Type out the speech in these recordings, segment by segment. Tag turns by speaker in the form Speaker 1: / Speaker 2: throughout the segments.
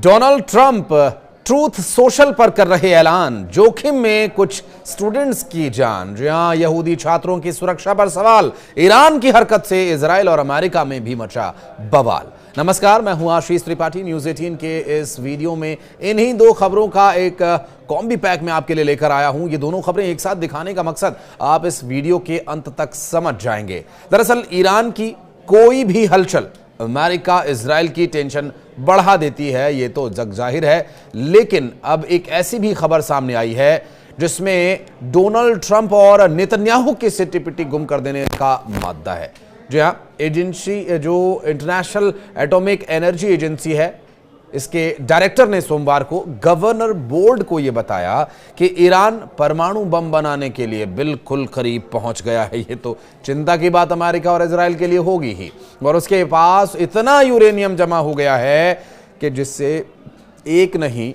Speaker 1: Donald Trump truth social पर कर रहे ऐलान, जोखिम में कुछ स्टूडेंट्स की जान। जी हां, यहूदी छात्रों की सुरक्षा पर सवाल, ईरान की हरकत से इजराइल और अमेरिका में भी मचा बवाल। नमस्कार, मैं हूं आशीष त्रिपाठी। न्यूज़ 18 के इस वीडियो में इन्हीं दो खबरों का एक कॉम्बी पैक में आपके लिए लेकर आया हूं। ये दोनों खबरें एक साथ दिखाने का मकसद आप इस वीडियो के अंत तक समझ जाएंगे। दरअसल ईरान की कोई भी हलचल अमेरिका इजराइल की टेंशन बढ़ा देती है, ये तो जग जाहिर है। लेकिन अब एक ऐसी भी खबर सामने आई है जिसमें डोनाल्ड ट्रंप और नेतन्याहू की सिट्टी पिट्टी गुम कर देने का मादा है। जी हाँ, एजेंसी जो इंटरनेशनल एटॉमिक एनर्जी एजेंसी है, इसके डायरेक्टर ने सोमवार को गवर्नर बोर्ड को यह बताया कि ईरान परमाणु बम बनाने के लिए बिल्कुल करीब पहुंच गया है। ये तो चिंता की बात अमेरिका और इजराइल के लिए होगी ही, और उसके पास इतना यूरेनियम जमा हो गया है कि जिससे एक नहीं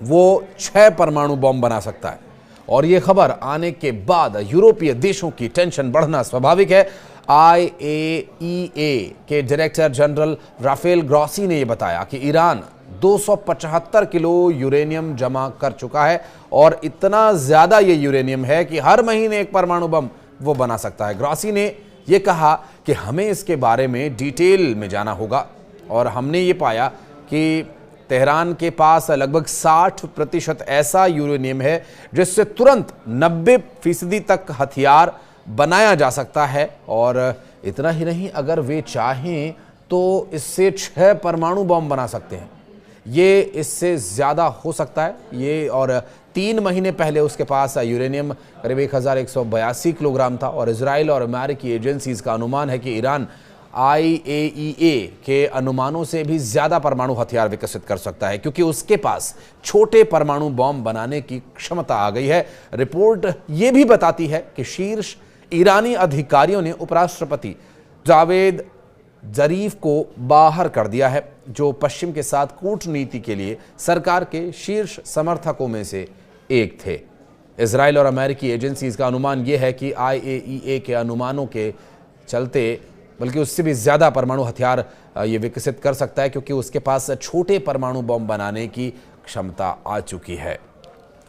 Speaker 1: वो 6 परमाणु बम बना सकता है। और यह खबर आने के बाद यूरोपीय देशों की टेंशन बढ़ना स्वाभाविक है। IAEA के डायरेक्टर जनरल राफेल ग्रॉसी ने यह बताया कि ईरान 275 किलो यूरेनियम जमा कर चुका है, और इतना ज्यादा ये यूरेनियम है कि हर महीने एक परमाणु बम वो बना सकता है। ग्रॉसी ने यह कहा कि हमें इसके बारे में डिटेल में जाना होगा, और हमने ये पाया कि तेहरान के पास लगभग 60% ऐसा यूरेनियम है जिससे तुरंत 90% तक हथियार बनाया जा सकता है। और इतना ही नहीं, अगर वे चाहें तो इससे 6 परमाणु बम बना सकते हैं। ये इससे ज़्यादा हो सकता है ये। और 3 महीने पहले उसके पास यूरेनियम करीब 1182 किलोग्राम था, और इजराइल और अमेरिकी एजेंसीज का अनुमान है कि ईरान IAEA के अनुमानों से भी ज़्यादा परमाणु हथियार विकसित कर सकता है, क्योंकि उसके पास छोटे परमाणु बम बनाने की क्षमता आ गई है। रिपोर्ट ये भी बताती है कि शीर्ष ईरानी अधिकारियों ने उपराष्ट्रपति जावेद जरीफ को बाहर कर दिया है, जो पश्चिम के साथ कूटनीति के लिए सरकार के शीर्ष समर्थकों में से एक थे। इजराइल और अमेरिकी एजेंसीज का अनुमान यह है कि IAEA के अनुमानों के चलते बल्कि उससे भी ज़्यादा परमाणु हथियार ये विकसित कर सकता है, क्योंकि उसके पास छोटे परमाणु बम बनाने की क्षमता आ चुकी है।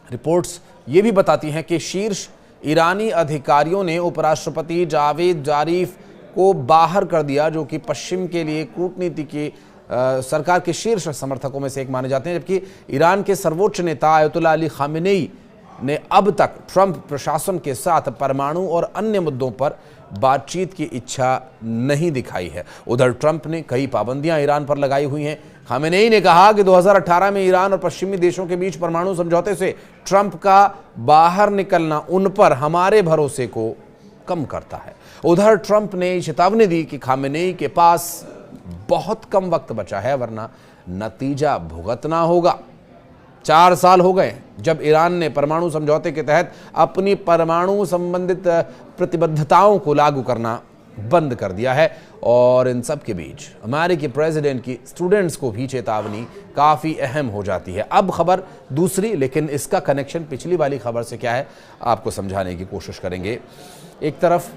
Speaker 1: रिपोर्ट्स ये भी बताती हैं कि शीर्ष ईरानी अधिकारियों ने उपराष्ट्रपति जावेद जारीफ को बाहर कर दिया, जो कि पश्चिम के लिए कूटनीति की सरकार के शीर्ष समर्थकों में से एक माने जाते हैं। जबकि ईरान के सर्वोच्च नेता अयतुल्लाह अली खामेनेई ने अब तक ट्रंप प्रशासन के साथ परमाणु और अन्य मुद्दों पर बातचीत की इच्छा नहीं दिखाई है। उधर ट्रंप ने कई पाबंदियां ईरान पर लगाई हुई हैं। खामेनेई ने कहा कि 2018 में ईरान और पश्चिमी देशों के बीच परमाणु समझौते से ट्रंप का बाहर निकलना उन पर हमारे भरोसे को कम करता है। उधर ट्रंप ने चेतावनी दी कि खामेनेई के पास बहुत कम वक्त बचा है, वरना नतीजा भुगतना होगा। 4 साल हो गए जब ईरान ने परमाणु समझौते के तहत अपनी परमाणु संबंधित प्रतिबद्धताओं को लागू करना बंद कर दिया है, और इन सब के बीच अमेरिकी प्रेसिडेंट की स्टूडेंट्स को भी चेतावनी काफ़ी अहम हो जाती है। अब खबर दूसरी, लेकिन इसका कनेक्शन पिछली वाली खबर से क्या है आपको समझाने की कोशिश करेंगे। एक तरफ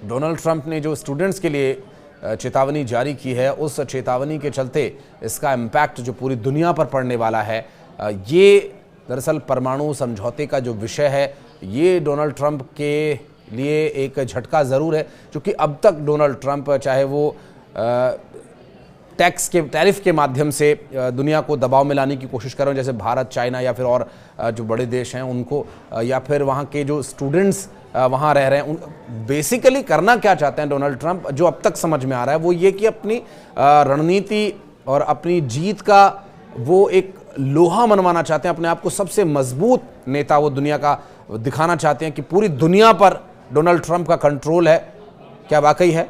Speaker 1: डोनाल्ड ट्रंप ने जो स्टूडेंट्स के लिए चेतावनी जारी की है, उस चेतावनी के चलते इसका इम्पैक्ट जो पूरी दुनिया पर पड़ने वाला है, ये दरअसल परमाणु समझौते का जो विषय है, ये डोनाल्ड ट्रंप के लिए एक झटका ज़रूर है। क्योंकि अब तक डोनाल्ड ट्रंप चाहे वो टैरिफ के माध्यम से दुनिया को दबाव में लाने की कोशिश कर रहे हैं, जैसे भारत, चाइना या फिर और जो बड़े देश हैं उनको, या फिर वहाँ के जो स्टूडेंट्स वहाँ रह रहे हैं, बेसिकली करना क्या चाहते हैं डोनाल्ड ट्रंप, जो अब तक समझ में आ रहा है वो ये कि अपनी रणनीति और अपनी जीत का वो एक लोहा मनवाना चाहते हैं। अपने आप को सबसे मजबूत नेता वो दुनिया का दिखाना चाहते हैं कि पूरी दुनिया पर डोनाल्ड ट्रंप का कंट्रोल है। क्या वाकई है?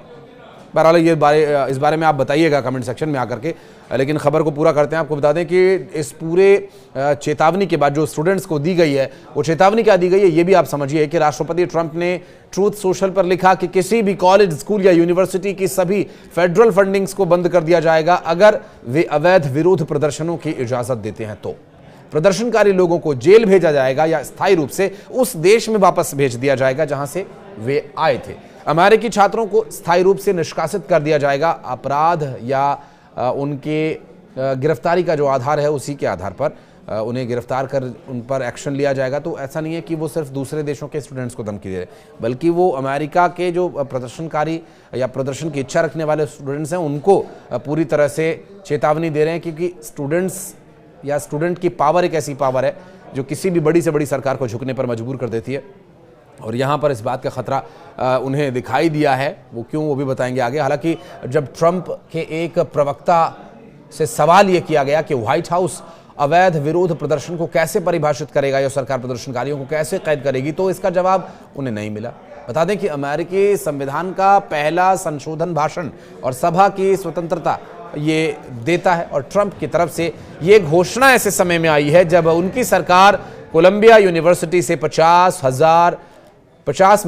Speaker 1: बहरहाल इस बारे में आप बताइएगा कमेंट सेक्शन में आकर के। लेकिन खबर को पूरा करते हैं। आपको बता दें कि इस पूरे चेतावनी के बाद जो स्टूडेंट्स को दी गई है, वो चेतावनी क्या दी गई है ये भी आप समझिए कि राष्ट्रपति ट्रंप ने ट्रूथ सोशल पर लिखा कि किसी भी कॉलेज, स्कूल या यूनिवर्सिटी की सभी फेडरल फंडिंग्स को बंद कर दिया जाएगा अगर वे अवैध विरोध प्रदर्शनों की इजाजत देते हैं। तो प्रदर्शनकारी लोगों को जेल भेजा जाएगा या स्थायी रूप से उस देश में वापस भेज दिया जाएगा जहां से वे आए थे। अमेरिकी छात्रों को स्थायी रूप से निष्कासित कर दिया जाएगा। अपराध या उनके गिरफ्तारी का जो आधार है उसी के आधार पर उन्हें गिरफ्तार कर उन पर एक्शन लिया जाएगा। तो ऐसा नहीं है कि वो सिर्फ दूसरे देशों के स्टूडेंट्स को धमकी दे रहे, बल्कि वो अमेरिका के जो प्रदर्शनकारी या प्रदर्शन की इच्छा रखने वाले स्टूडेंट्स हैं उनको पूरी तरह से चेतावनी दे रहे हैं, क्योंकि स्टूडेंट्स या स्टूडेंट की पावर एक ऐसी पावर है जो किसी भी बड़ी से बड़ी सरकार को झुकने पर मजबूर कर देती है। और यहाँ पर इस बात का खतरा उन्हें दिखाई दिया है, वो क्यों वो भी बताएंगे आगे। हालांकि जब ट्रंप के एक प्रवक्ता से सवाल ये किया गया कि व्हाइट हाउस अवैध विरोध प्रदर्शन को कैसे परिभाषित करेगा या सरकार प्रदर्शनकारियों को कैसे कैद करेगी, तो इसका जवाब उन्हें नहीं मिला। बता दें कि अमेरिकी संविधान का पहला संशोधन भाषण और सभा की स्वतंत्रता ये देता है, और ट्रंप की तरफ से ये घोषणा ऐसे समय में आई है जब उनकी सरकार कोलंबिया यूनिवर्सिटी से $50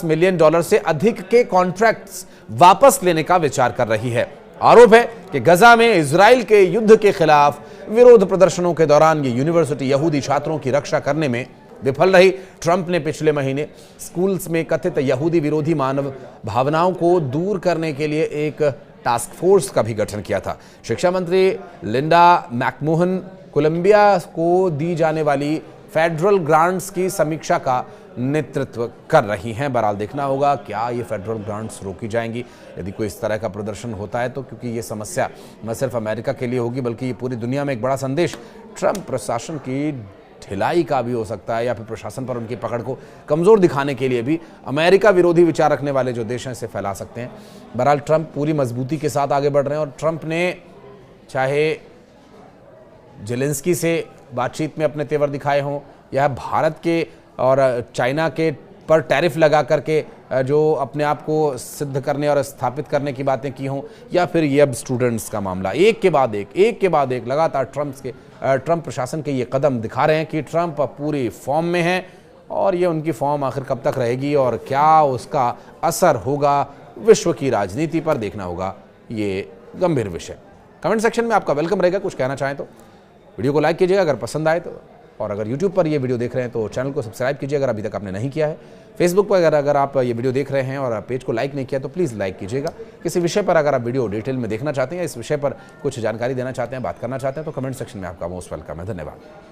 Speaker 1: मिलियन से अधिक के कॉन्ट्रैक्ट्स वापस लेने का विचार कर रही है। आरोप है कि गजा में इजराइल के युद्ध के खिलाफ विरोध प्रदर्शनों के दौरान ये यूनिवर्सिटी यहूदी छात्रों की रक्षा करने में विफल रही। ट्रंप ने पिछले महीने स्कूल्स में कथित यहूदी विरोधी मानव भावनाओं को दूर करने के लिए एक टास्क फोर्स का भी गठन किया था। शिक्षा मंत्री लिंडा मैकमोहन कोलंबिया को दी जाने वाली फेडरल ग्रांट्स की समीक्षा का नेतृत्व कर रही हैं। बहरहाल देखना होगा क्या ये फेडरल ग्रांट्स रोकी जाएंगी यदि कोई इस तरह का प्रदर्शन होता है तो, क्योंकि ये समस्या न सिर्फ अमेरिका के लिए होगी बल्कि ये पूरी दुनिया में एक बड़ा संदेश ट्रंप प्रशासन की ढिलाई का भी हो सकता है, या फिर प्रशासन पर उनकी पकड़ को कमजोर दिखाने के लिए भी अमेरिका विरोधी विचार रखने वाले जो देश हैं इसे फैला सकते हैं। बहरहाल ट्रंप पूरी मजबूती के साथ आगे बढ़ रहे हैं, और ट्रंप ने चाहे जेलेंस्की से बातचीत में अपने तेवर दिखाए हों, या भारत के और चाइना के पर टैरिफ लगा करके जो अपने आप को सिद्ध करने और स्थापित करने की बातें की हों, या फिर ये अब स्टूडेंट्स का मामला, एक के बाद एक लगातार ट्रंप प्रशासन के ये कदम दिखा रहे हैं कि ट्रंप पूरी फॉर्म में है, और ये उनकी फॉर्म आखिर कब तक रहेगी और क्या उसका असर होगा विश्व की राजनीति पर, देखना होगा। ये गंभीर विषय। कमेंट सेक्शन में आपका वेलकम रहेगा, कुछ कहना चाहें तो वीडियो को लाइक कीजिएगा अगर पसंद आए तो, और अगर YouTube पर ये वीडियो देख रहे हैं तो चैनल को सब्सक्राइब कीजिए अगर अभी तक आपने नहीं किया है। फेसबुक पर अगर आप ये वीडियो देख रहे हैं और पेज को लाइक नहीं किया तो प्लीज़ लाइक कीजिएगा। किसी विषय पर अगर आप वीडियो डिटेल में देखना चाहते हैं, इस विषय पर कुछ जानकारी देना चाहते हैं, बात करना चाहते हैं तो कमेंट सेक्शन में आपका मोस्ट वेलकम है। धन्यवाद।